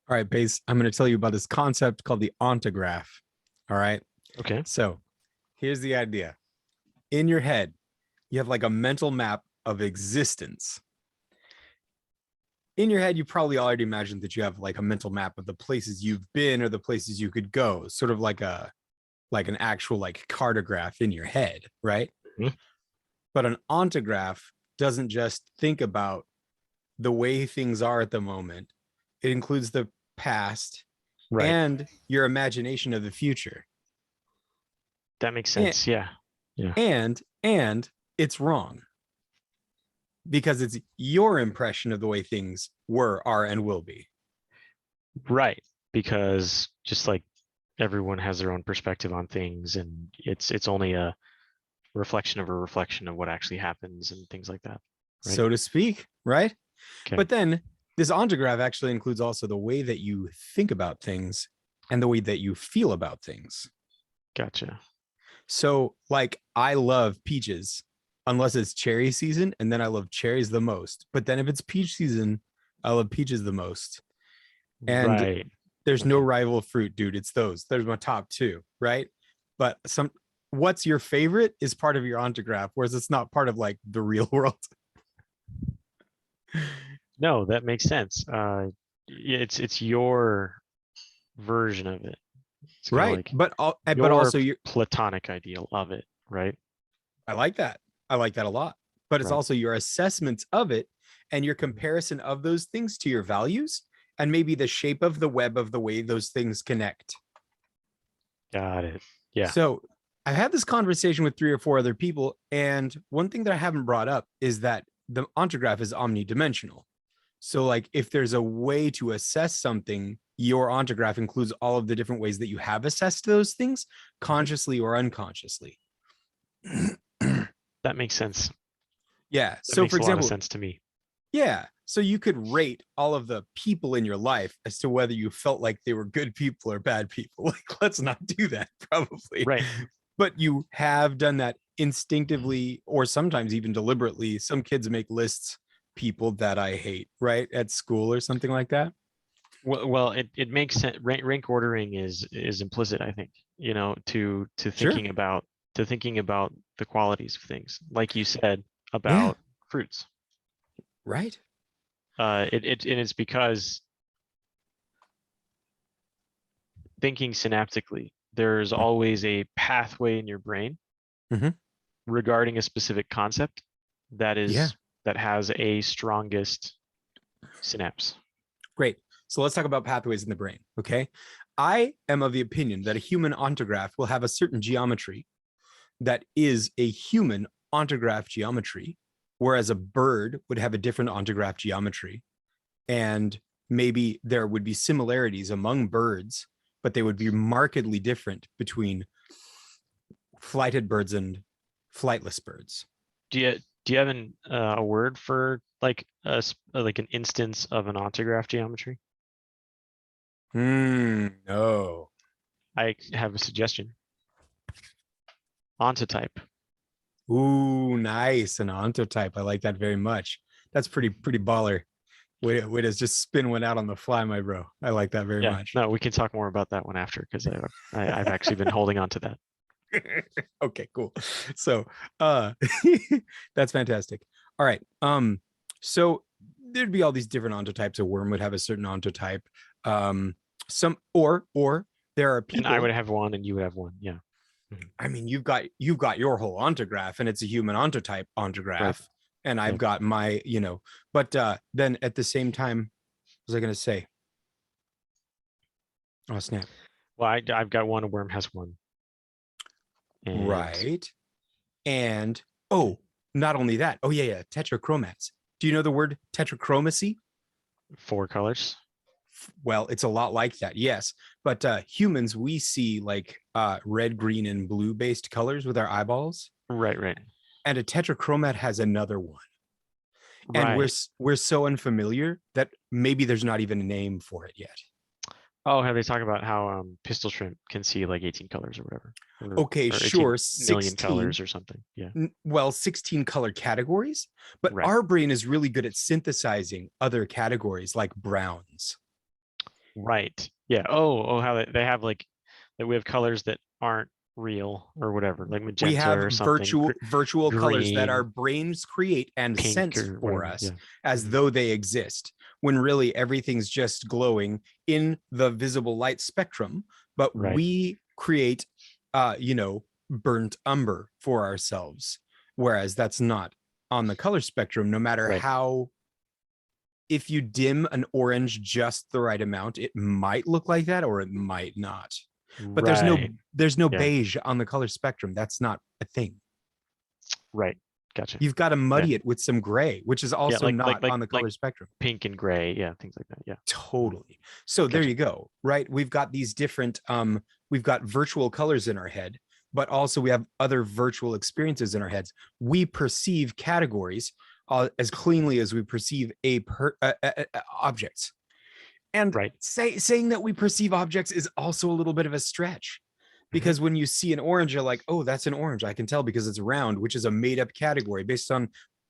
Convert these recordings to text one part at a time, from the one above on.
All right, Pace, I'm going to tell you about this concept called the ontograph. All right. Okay. So here's the idea. In your head, you have like a mental map of existence. In your head, you probably already imagined that you have like a mental map of the places you've been or the places you could go, sort of like an actual like cartograph in your head, right? Mhm. But an ontograph doesn't just think about the way things are at the moment. It includes the past Right. and your imagination of the future. That makes And sense. Yeah. Yeah. and it's wrong because it's your impression of the way things were, are, and will be. Right. Because just like everyone has their own perspective on things, and it's only a reflection of what actually happens and things like that. Right. So to speak, right? Okay. But then this ontograph actually includes also the way that you think about things and the way that you feel about things. Gotcha. So, like, I love peaches unless it's cherry season, and then I love cherries the most. But then if it's peach season, I love peaches the most. And Right. there's no Okay. rival fruit, dude. It's those. There's my top two, right? But what's your favorite is part of your ontograph, whereas it's not part of like the real world. No, that makes sense. It's your version of it. It's kind of Right. like But your also you platonic ideal of it, right? I like that. I like that a lot. But it's Right. also your assessments of it and your comparison of those things to your values and maybe the shape of the web of the way those things connect. Got it. Yeah. So I've had this conversation with three or four other people. And one thing that I haven't brought up is that the ontograph is omnidimensional. So, like, if there's a way to assess something, your ontograph includes all of the different ways that you have assessed those things, Mhm. consciously or unconsciously. That makes sense. Yeah. That So, makes for a lot of example, sense to me. yeah. So you could rate all of the people in your life as to whether you felt like they were good people or bad people. Like, let's not do that, probably. Right. But you have done that instinctively or sometimes even deliberately. Some kids make lists, people that I hate, right? At school or something like that. Well, it makes sense. Rank ordering is implicit, I think, to Sure. thinking about the qualities of things, like you said Yeah. about fruits. Right. And it's because thinking synaptically, there's always a pathway in your brain Mm-hmm. regarding a specific concept that Yeah. is that has a strongest synapse. Great. So let's talk about pathways in the brain. Okay. I am of the opinion that a human ontograph will have a certain geometry that is a human ontograph geometry, whereas a bird would have a different ontograph geometry. And maybe there would be similarities among birds, but they would be markedly different between flighted birds and flightless birds. Do you have a word for like like an instance of an ontograph geometry? No. I have a suggestion. Ontotype. Ooh, nice. An ontotype. I like that very much. That's pretty baller. Way to just spin one out on the fly, my bro. I like that very Yeah, much. no, we can talk more about that one after because I've actually been holding on to that. Okay, cool. So that's fantastic. All right. So there'd be all these different ontotypes. A worm would have a certain ontotype. Some or there are And I would people. have one, and you would have one. Yeah. Mhm. I mean, you've got your whole ontograph, and it's a human ontotype Right. ontograph, and Yeah. I've got my, but then at the same time, what was I gonna say? Oh snap. Well, I've got one. A worm has one, and Right. And oh, not only that. Oh yeah, tetrachromats. Do you know the word tetrachromacy? four colors. Well, it's a lot like that, yes. But humans, we see like red, green, and blue based colors with our eyeballs, Right. Right. and a tetrachromat has another one. And we're Right. we're so unfamiliar that maybe there's not even a name for it yet. Oh, have they talk about how pistol shrimp can see like 18 colors or whatever, Okay, or 18 sure, million 16. colors or something? Yeah. Well, 16 color categories, but Right. our brain is really good at synthesizing other categories like browns Right. Yeah. Oh, how they have like that we have colors that aren't real or whatever, like We magenta have or something, virtual colors that our green, brains create and pink sense or for whatever. us Yeah. as though they exist, when really everything's just glowing in the visible light spectrum. But Right. we create, burnt umber for ourselves, whereas that's not on the color spectrum. No matter Right. how, if you dim an orange just the right amount, it might look like that or it might not. But Right. there's no Yeah. beige on the color spectrum. That's not a thing. Right. Gotcha. You've got to Yeah. muddy it with some gray, which is Yeah. also not on the Like color spectrum. pink and gray. Yeah. Things like that. Yeah. Totally. So there Gotcha. you go. Right. We've got these different, we've got virtual colors in our head, but also we have other virtual experiences in our heads. We perceive categories as cleanly as we perceive objects. And Right. saying that we perceive objects is also a little bit of a stretch, Mhm. because when you see an orange, you're like, oh, that's an orange. I can tell because it's round, which is a made up category based on,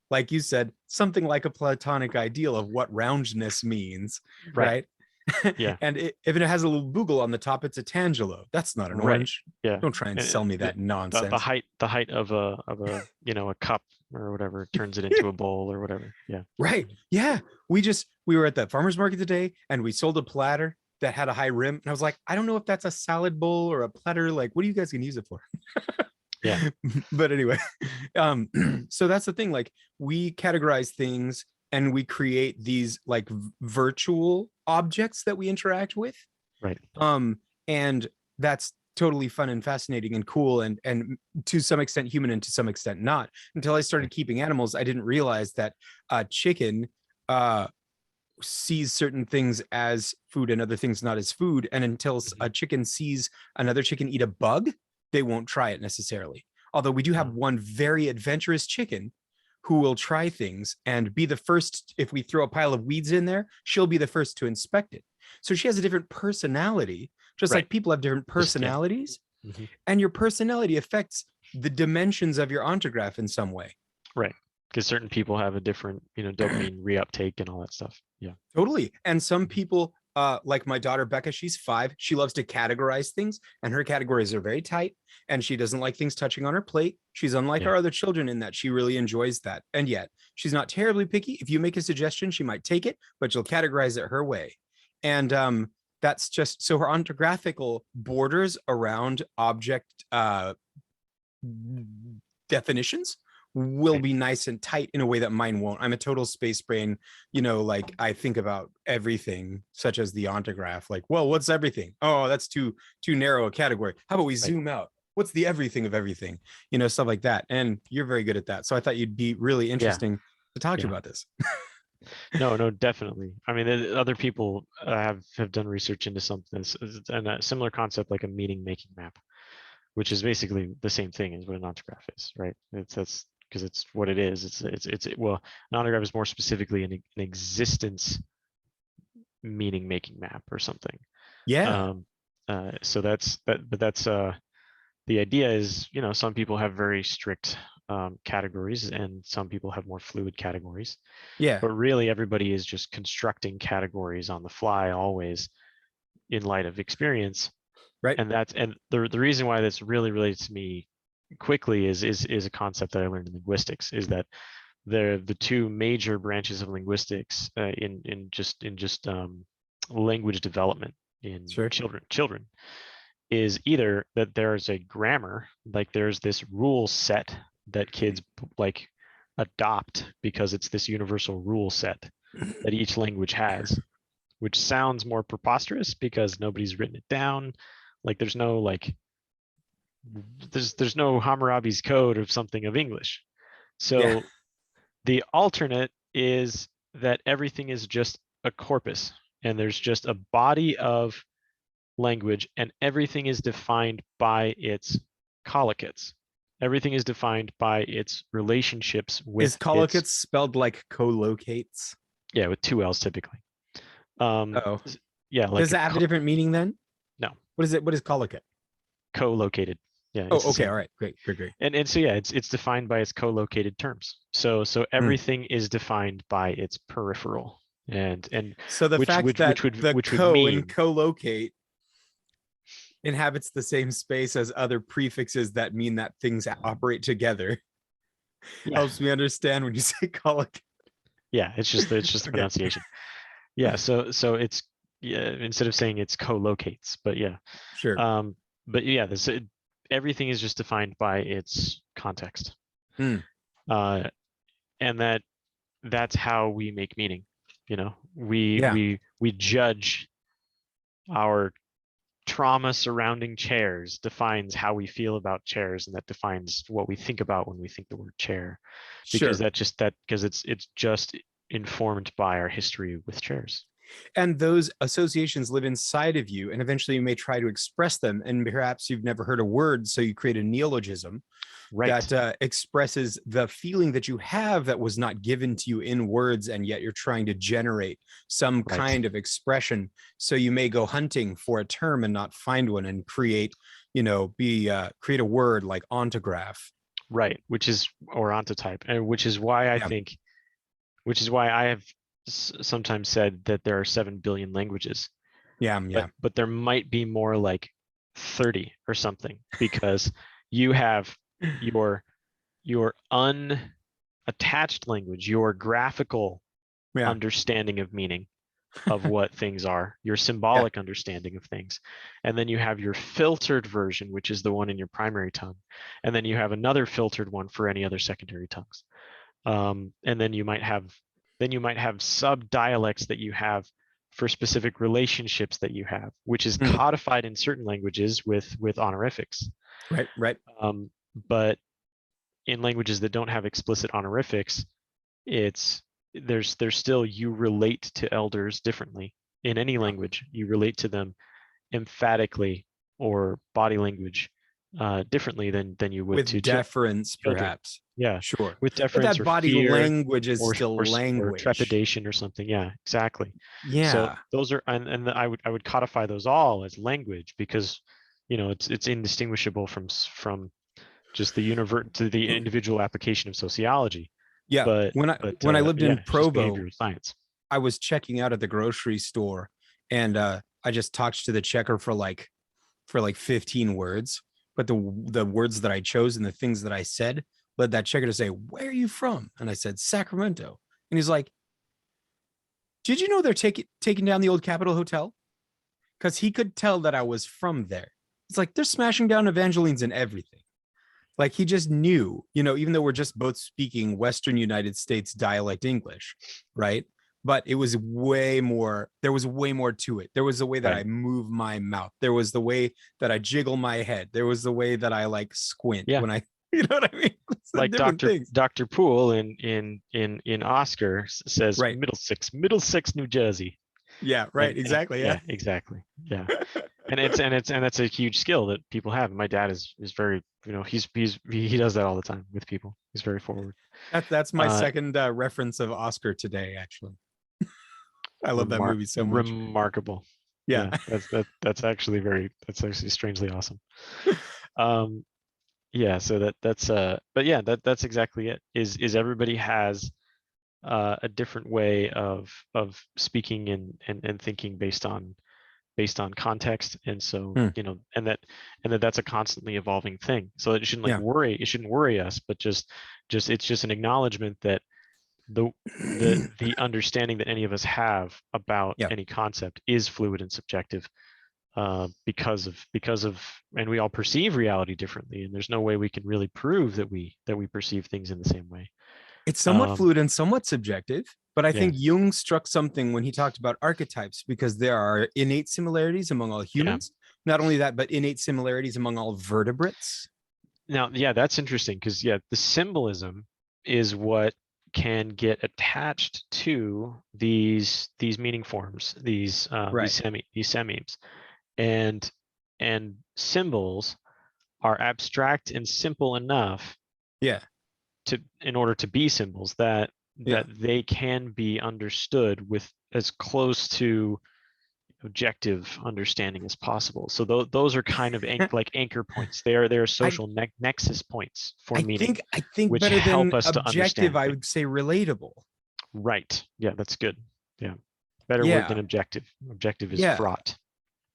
like you said, something like a Platonic ideal of what roundness means, Right. right? Yeah. And if it has a little boogle on the top, it's a tangelo. That's not an Right. orange. Yeah. Don't try and And sell me that the nonsense. height of a a cup or whatever turns it into a bowl or whatever. Yeah. Right. Yeah. We were at the farmer's market today and we sold a platter that had a high rim. And I was like, I don't know if that's a salad bowl or a platter. Like, what are you guys gonna use it for? Yeah. But anyway, so that's the thing. Like, we categorize things and we create these like virtual objects that we interact with. Right. And that's totally fun and fascinating and cool and to some extent human and to some extent not. Until I started keeping animals, I didn't realize that a chicken sees certain things as food and other things not as food. And until a chicken sees another chicken eat a bug, they won't try it necessarily. Although we do have one very adventurous chicken who will try things and be the first. If we throw a pile of weeds in there, she'll be the first to inspect it. So she has a different personality, just Right. like people have different personalities. Mm-hmm. And your personality affects the dimensions of your ontograph in some way. Right. Because certain people have a different, dopamine reuptake and all that stuff. Yeah. Totally. And some people, like my daughter Becca, she's 5. She loves to categorize things, and her categories are very tight. And she doesn't like things touching on her plate. She's unlike Yeah. our other children in that she really enjoys that. And yet, she's not terribly picky. If you make a suggestion, she might take it, but she'll categorize it her way. And that's just so her ontographical borders around object definitions will Right. be nice and tight in a way that mine won't. I'm a total space brain, like I think about everything, such as the ontograph. Like, well, what's everything? Oh, that's too narrow a category. How about we zoom out? What's the everything of everything? Stuff like that. And you're very good at that. So I thought you'd be really interesting to talk to Yeah. about this. No, definitely. I mean, other people have done research into something and a similar concept, like a meaning making map, which is basically the same thing as what an ontograph is, right? That's because it's what it is. Well, an ontograph is more specifically an existence meaning making map or something. Yeah. So that's that, but that's the idea is, some people have very strict categories and some people have more fluid categories. Yeah. But really everybody is just constructing categories on the fly always in light of experience. Right. And the reason why this really relates to me quickly is a concept that I learned in linguistics, is that the two major branches of linguistics in just language development in Sure. children is either that there's a grammar, like there's this rule set that kids like adopt because it's this universal rule set that each language has, which sounds more preposterous because nobody's written it down. Like there's no Hammurabi's code of something of English. So the alternate is that everything is just a corpus and there's just a body of language and everything is defined by its collocates. Everything is defined by its relationships with Is collocates spelled like collocates? Yeah, with 2 L's typically. Oh. Yeah, like does that have a different meaning then? No. What is it? What is collocate? Co-located. Yeah. Oh, okay. All right. Great. And so yeah, it's defined by its co-located terms. So everything is defined by its peripheral. and So the which fact which that which would the which would co and mean co-locate inhabits the same space as other prefixes that mean that things operate together yeah, helps me understand when you say collocate. yeah, it's just the Okay. pronunciation. Yeah, so it's, yeah, instead of saying it's co-locates, but yeah. Sure. But yeah, everything is just defined by its context. Mm. Uh, and that's how we make meaning. You know, Yeah. we judge our trauma surrounding chairs defines how we feel about chairs, and that defines what we think about when we think the word chair, because Sure. because it's just informed by our history with chairs. And those associations live inside of you, and eventually you may try to express them. And perhaps you've never heard a word, so you create a neologism Right. that expresses the feeling that you have that was not given to you in words, and yet you're trying to generate some Right. kind of expression. So you may go hunting for a term and not find one, and create, create a word like ontograph. Right. Which is, or ontotype, and which is why I Yeah. think, which is why I have sometimes said that there are 7 billion languages, Yeah. Yeah. but there might be more like 30 or something, because you have your unattached language, your graphical Yeah. understanding of meaning of what things are, your Yeah. symbolic understanding of things. And then you have your filtered version, which is the one in your primary tongue. And then you have another filtered one for any other secondary tongues. And then you might have sub dialects that you have for specific relationships that you have, which is Mm. codified in certain languages with honorifics. Right. Right. But in languages that don't have explicit honorifics, it's there's still, you relate to elders differently. In any language, you relate to them emphatically or body language differently than you would With to deference, children. perhaps. Yeah, Sure. with But deference that or body fear language is still or language. trepidation or something. Yeah, exactly. So Yeah. those are, and I would codify those all as language, because it's indistinguishable from just the universe to the individual application of sociology. Yeah. But When I lived yeah, in it's just Provo, behavioral science. I was checking out at the grocery store, and I just talked to the checker for like 15 words. But the words that I chose and the things that I said led that checker to say, "Where are you from?" And I said, "Sacramento." And he's like, "Did you know they're taking down the old Capitol Hotel?" Because he could tell that I was from there. It's like they're smashing down Evangelines and everything. Like he just knew, even though we're just both speaking Western United States dialect English, right? But it was way more, there was way more to it. There was the way that I Right. move my mouth. There was the way that I jiggle my head. There was the way that I like squint Yeah. when I, you know what I mean? It's the Like different things. Dr. Poole in Oscar says Right. Middlesex, New Jersey. Yeah. Right. And Exactly. Yeah. yeah, exactly. Yeah. And that's a huge skill that people have. My dad is very, he does that all the time with people. He's very forward. That's my Uh, second reference of Oscar today, actually. I love that movie so much. remarkable. Yeah. Yeah, that's actually strangely awesome. Um, yeah, so but yeah, that's exactly it. Is everybody has a different way of speaking and thinking based on context, and so Hmm. that's a constantly evolving thing. So it shouldn't Yeah. worry us, but it's just an acknowledgement that the the understanding that any of us have about Yeah. any concept is fluid and subjective, because of and we all perceive reality differently, and there's no way we can really prove that we perceive things in the same way. It's somewhat Um, fluid and somewhat subjective, but I yeah, think Jung struck something when he talked about archetypes, because there are innate similarities among all yeah. humans. Not only that, but innate similarities among all vertebrates. Now, yeah, that's interesting, because yeah, the symbolism is what can get attached to these meaning forms, Right. these sememes, and symbols are abstract and simple enough Yeah. in order to be symbols, that Yeah. they can be understood with as close to objective understanding as possible. So those are kind of like anchor points. They are I social nexus points for I meaning, think I think which better help than us to objective, understand I would things. say relatable. Right. Yeah, that's good. Better word Yeah. than objective. Objective is Yeah. fraught.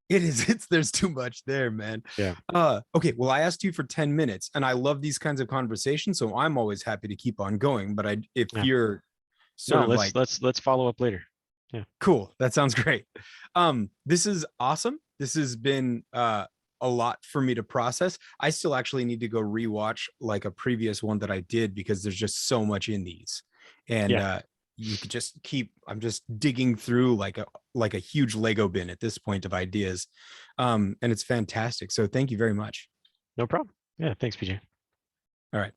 It is. There's too much there, man. Yeah. Okay. Well, I asked you for 10 minutes and I love these kinds of conversations. So I'm always happy to keep on going. But if Yeah. you're sort No, of like, let's follow up later. Yeah. cool, that sounds great. This is awesome. This has been a lot for me to process. I still actually need to go rewatch like a previous one that I did because there's just so much in these. And Yeah. you could just I'm just digging through like a huge Lego bin at this point of ideas. And it's fantastic. So thank you very much. No problem. Yeah. Thanks, PJ. All right.